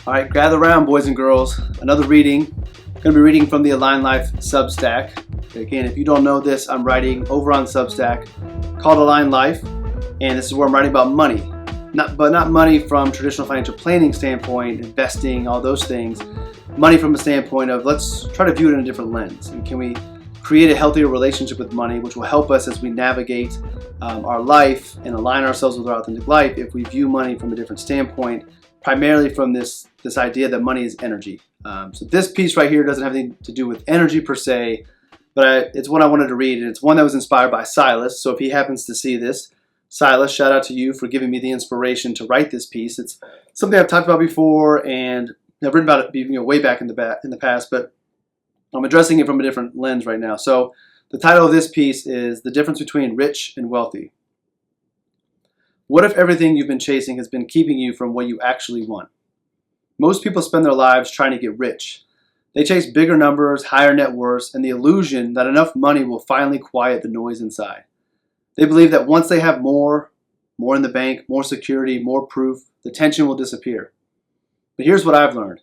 All right, gather around, boys and girls. Another reading. I'm going to be reading from the AlignedLife Substack. Again, if you don't know this, I'm writing over on Substack called AlignedLife, and this is where I'm writing about money. Not money from traditional financial planning standpoint, investing, all those things. Money from a standpoint of let's try to view it in a different lens, and can we create a healthier relationship with money, which will help us as we navigate our life and align ourselves with our authentic life if we view money from a different standpoint, primarily from this idea that money is energy. So this piece right here doesn't have anything to do with energy per se, but it's one I wanted to read, and it's one that was inspired by Silas. So if he happens to see this, Silas, shout out to you for giving me the inspiration to write this piece. It's something I've talked about before, and I've written about it way back in the past, but I'm addressing it from a different lens right now. So the title of this piece is The Difference Between Rich and Wealthy. What if everything you've been chasing has been keeping you from what you actually want? Most people spend their lives trying to get rich. They chase bigger numbers, higher net worths, and the illusion that enough money will finally quiet the noise inside. They believe that once they have more in the bank, more security, more proof, the tension will disappear. But here's what I've learned.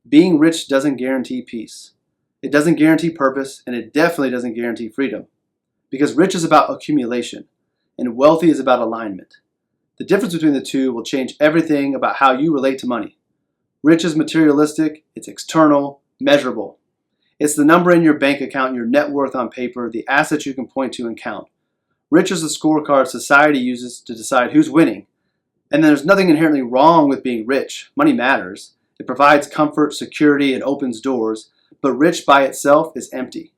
Being rich doesn't guarantee peace. It doesn't guarantee purpose, and it definitely doesn't guarantee freedom. Because rich is about accumulation, and wealthy is about alignment. The difference between the two will change everything about how you relate to money. Rich is materialistic, it's external, measurable. It's the number in your bank account, your net worth on paper, the assets you can point to and count. Rich is the scorecard society uses to decide who's winning. And there's nothing inherently wrong with being rich. Money matters. It provides comfort, security, and opens doors. But rich by itself is empty.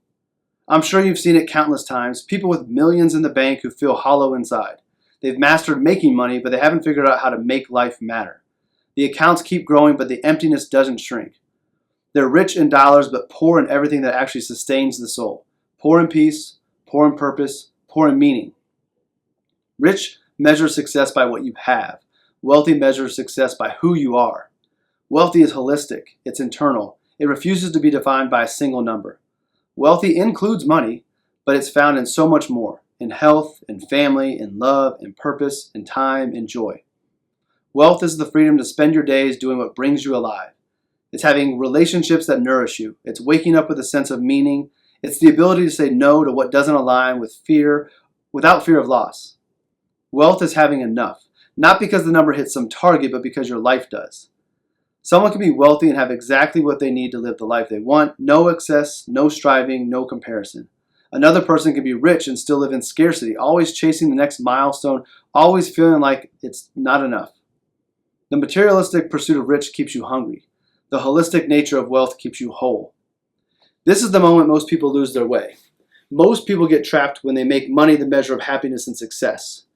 I'm sure you've seen it countless times. People with millions in the bank who feel hollow inside. They've mastered making money, but they haven't figured out how to make life matter. The accounts keep growing, but the emptiness doesn't shrink. They're rich in dollars, but poor in everything that actually sustains the soul. Poor in peace, poor in purpose, poor in meaning. Rich measures success by what you have. Wealthy measures success by who you are. Wealthy is holistic. It's internal. It refuses to be defined by a single number. Wealthy includes money, but it's found in so much more. In health, in family, in love, in purpose, in time, in joy. Wealth is the freedom to spend your days doing what brings you alive. It's having relationships that nourish you. It's waking up with a sense of meaning. It's the ability to say no to what doesn't align with fear, without fear of loss. Wealth is having enough, not because the number hits some target, but because your life does. Someone can be wealthy and have exactly what they need to live the life they want. No excess, no striving, no comparison. Another person can be rich and still live in scarcity, always chasing the next milestone, always feeling like it's not enough. The materialistic pursuit of rich keeps you hungry. The holistic nature of wealth keeps you whole. This is the moment most people lose their way. Most people get trapped when they make money the measure of happiness and success.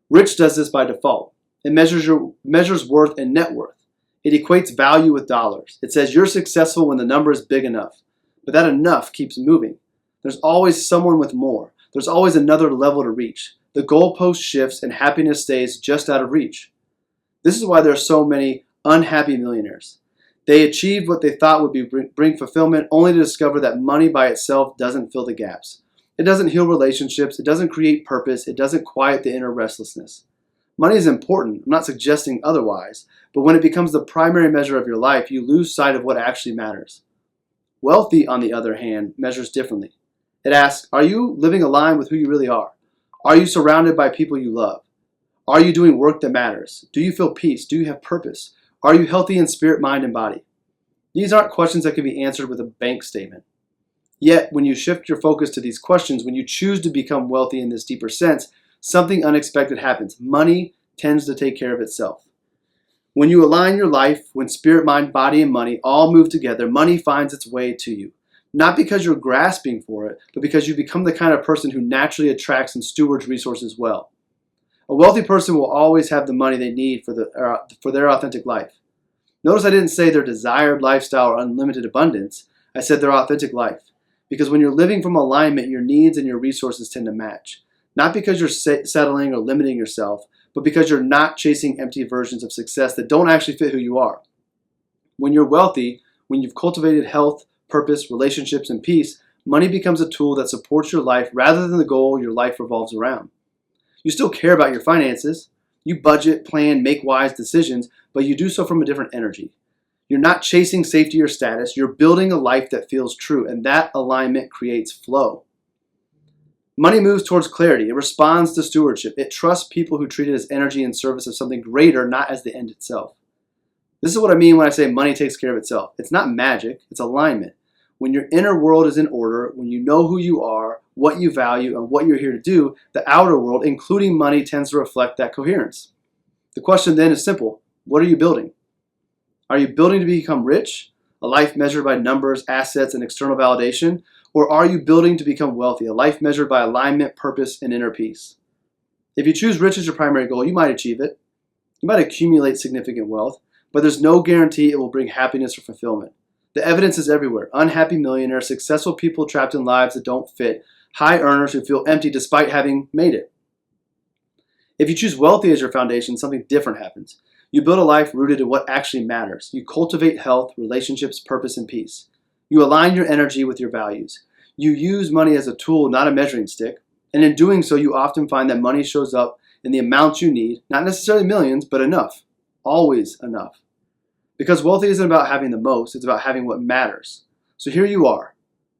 Rich does this by default. It measures worth and net worth. It equates value with dollars. It says you're successful when the number is big enough. But that enough keeps moving. There's always someone with more. There's always another level to reach. The goalpost shifts and happiness stays just out of reach. This is why there are so many unhappy millionaires. They achieved what they thought would bring fulfillment only to discover that money by itself doesn't fill the gaps. It doesn't heal relationships. It doesn't create purpose. It doesn't quiet the inner restlessness. Money is important. I'm not suggesting otherwise. But when it becomes the primary measure of your life, you lose sight of what actually matters. Wealthy, on the other hand, measures differently. It asks, are you living aligned with who you really are? Are you surrounded by people you love? Are you doing work that matters? Do you feel peace? Do you have purpose? Are you healthy in spirit, mind, and body? These aren't questions that can be answered with a bank statement. Yet, when you shift your focus to these questions, when you choose to become wealthy in this deeper sense, something unexpected happens. Money tends to take care of itself. When you align your life, when spirit, mind, body, and money all move together, money finds its way to you. Not because you're grasping for it, but because you become the kind of person who naturally attracts and stewards resources well. A wealthy person will always have the money they need for their authentic life. Notice I didn't say their desired lifestyle or unlimited abundance. I said their authentic life. Because when you're living from alignment, your needs and your resources tend to match. Not because you're settling or limiting yourself, but because you're not chasing empty versions of success that don't actually fit who you are. When you're wealthy, when you've cultivated health, purpose, relationships, and peace, money becomes a tool that supports your life rather than the goal your life revolves around. You still care about your finances. You budget, plan, make wise decisions, but you do so from a different energy. You're not chasing safety or status. You're building a life that feels true, and that alignment creates flow. Money moves towards clarity. It responds to stewardship. It trusts people who treat it as energy in service of something greater, not as the end itself. This is what I mean when I say money takes care of itself. It's not magic, it's alignment. When your inner world is in order, when you know who you are, what you value, and what you're here to do, the outer world, including money, tends to reflect that coherence. The question then is simple. What are you building? Are you building to become rich, a life measured by numbers, assets, and external validation? Or are you building to become wealthy, a life measured by alignment, purpose, and inner peace? If you choose rich as your primary goal, you might achieve it. You might accumulate significant wealth, but there's no guarantee it will bring happiness or fulfillment. The evidence is everywhere. Unhappy millionaires, successful people trapped in lives that don't fit, high earners who feel empty despite having made it. If you choose wealthy as your foundation, something different happens. You build a life rooted in what actually matters. You cultivate health, relationships, purpose, and peace. You align your energy with your values. You use money as a tool, not a measuring stick. And in doing so, you often find that money shows up in the amounts you need, not necessarily millions, but enough. Always enough. Because wealthy isn't about having the most, it's about having what matters. So here you are.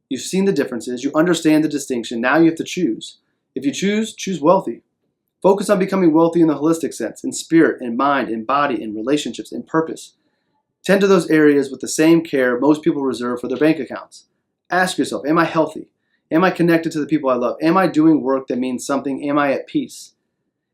You've seen the differences, you understand the distinction, now you have to choose. If you choose wealthy. Focus on becoming wealthy in the holistic sense, in spirit, in mind, in body, in relationships, in purpose. Tend to those areas with the same care most people reserve for their bank accounts. Ask yourself, am I healthy? Am I connected to the people I love? Am I doing work that means something? Am I at peace?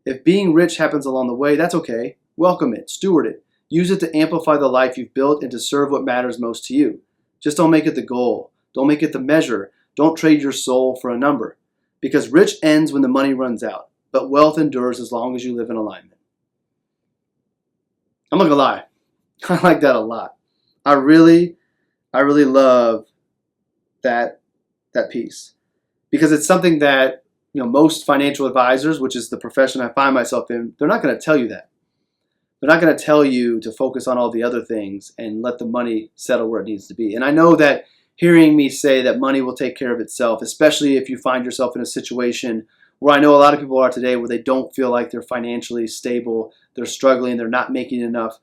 If being rich happens along the way, that's okay. Welcome it, steward it. Use it to amplify the life you've built and to serve what matters most to you. Just don't make it the goal. Don't make it the measure. Don't trade your soul for a number. Because rich ends when the money runs out, but wealth endures as long as you live in alignment. I'm not gonna lie. I like that a lot. I really love that piece. Because it's something that, most financial advisors, which is the profession I find myself in, they're not gonna tell you that. They're not going to tell you to focus on all the other things and let the money settle where it needs to be. And I know that hearing me say that money will take care of itself, especially if you find yourself in a situation where I know a lot of people are today where they don't feel like they're financially stable, they're struggling, they're not making enough.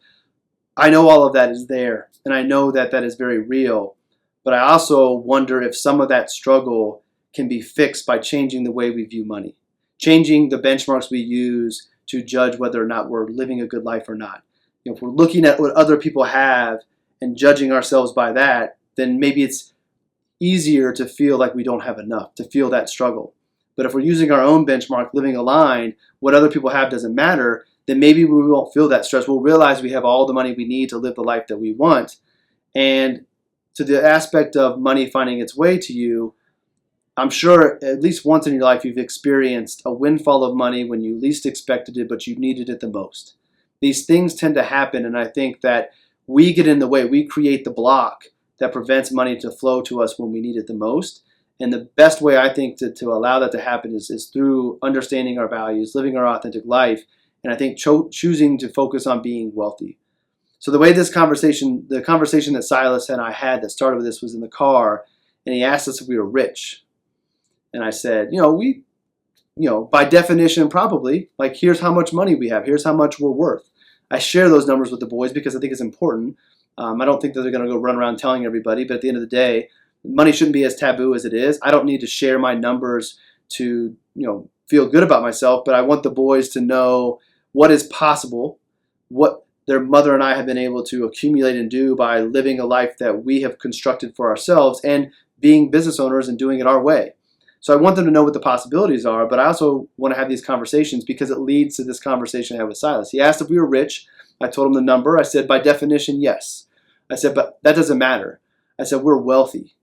I know all of that is there, and I know that that is very real. But I also wonder if some of that struggle can be fixed by changing the way we view money, changing the benchmarks we use to judge whether or not we're living a good life or not. If we're looking at what other people have and judging ourselves by that, then maybe it's easier to feel like we don't have enough, to feel that struggle. But if we're using our own benchmark, living aligned, what other people have doesn't matter, then maybe we won't feel that stress. We'll realize we have all the money we need to live the life that we want. And to the aspect of money finding its way to you, I'm sure at least once in your life you've experienced a windfall of money when you least expected it, but you needed it the most. These things tend to happen, and I think that we get in the way. We create the block that prevents money to flow to us when we need it the most. And the best way I think to allow that to happen is through understanding our values, living our authentic life, and I think choosing to focus on being wealthy. So the way the conversation that Silas and I had that started with this was in the car, and he asked us if we were rich. And I said, by definition, probably, like, here's how much money we have. Here's how much we're worth. I share those numbers with the boys because I think it's important. I don't think that they're going to go run around telling everybody, but at the end of the day, money shouldn't be as taboo as it is. I don't need to share my numbers to, feel good about myself, but I want the boys to know what is possible, what their mother and I have been able to accumulate and do by living a life that we have constructed for ourselves and being business owners and doing it our way. So I want them to know what the possibilities are, but I also want to have these conversations because it leads to this conversation I had with Silas. He asked if we were rich. I told him the number. I said, by definition, yes. I said, but that doesn't matter. I said, we're wealthy.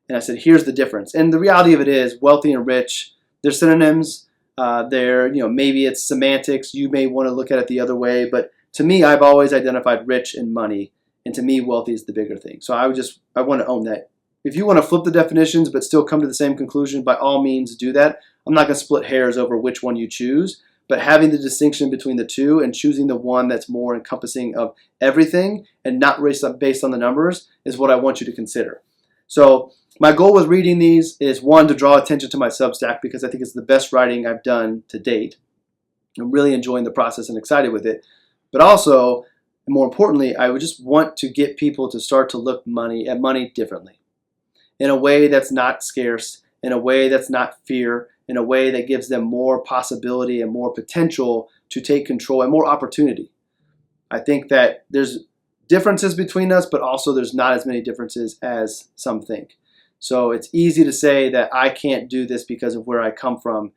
And I said, here's the difference. And the reality of it is, wealthy and rich, they're synonyms. Maybe it's semantics. You may want to look at it the other way. But to me, I've always identified rich and money. And to me, wealthy is the bigger thing. So I want to own that. If you want to flip the definitions but still come to the same conclusion, by all means do that. I'm not going to split hairs over which one you choose, but having the distinction between the two and choosing the one that's more encompassing of everything and not based on the numbers is what I want you to consider. So my goal with reading these is, one, to draw attention to my Substack because I think it's the best writing I've done to date. I'm really enjoying the process and excited with it. But also, And more importantly, I would just want to get people to start to look at money differently, in a way that's not scarce, in a way that's not fear, in a way that gives them more possibility and more potential to take control and more opportunity. I think that there's differences between us, but also there's not as many differences as some think. So it's easy to say that I can't do this because of where I come from.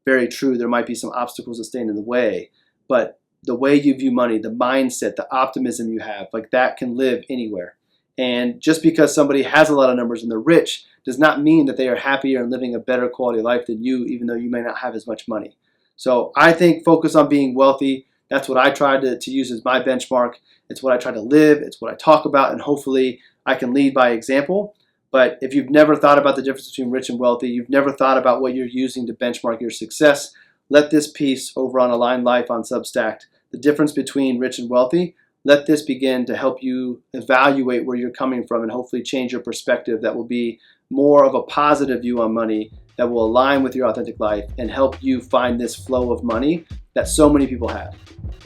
Very true, there might be some obstacles that stand in the way, but the way you view money, the mindset, the optimism you have, like that can live anywhere. And just because somebody has a lot of numbers and they're rich does not mean that they are happier and living a better quality of life than you, even though you may not have as much money. So I think focus on being wealthy. That's what I try to use as my benchmark. It's what I try to live. It's what I talk about, and hopefully I can lead by example. But if you've never thought about the difference between rich and wealthy, you've never thought about what you're using to benchmark your success, let this piece over on AlignedLife on Substack, the difference between rich and wealthy, let this begin to help you evaluate where you're coming from and hopefully change your perspective. That will be more of a positive view on money that will align with your authentic life and help you find this flow of money that so many people have.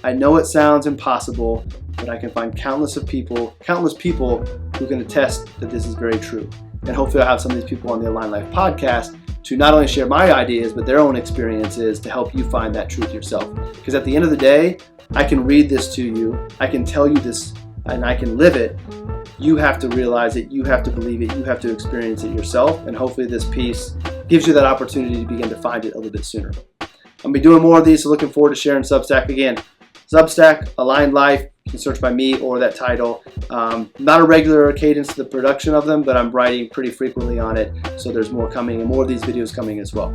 I know it sounds impossible, but I can find countless people who can attest that this is very true. And hopefully I'll have some of these people on the AlignedLife podcast to not only share my ideas, but their own experiences to help you find that truth yourself. Because at the end of the day, I can read this to you, I can tell you this, and I can live it. You have to realize it, you have to believe it, you have to experience it yourself, and hopefully this piece gives you that opportunity to begin to find it a little bit sooner. I'll be doing more of these, so looking forward to sharing Substack again. Substack, AlignedLife, you can search by me or that title. Not a regular cadence to the production of them, but I'm writing pretty frequently on it, so there's more coming and more of these videos coming as well.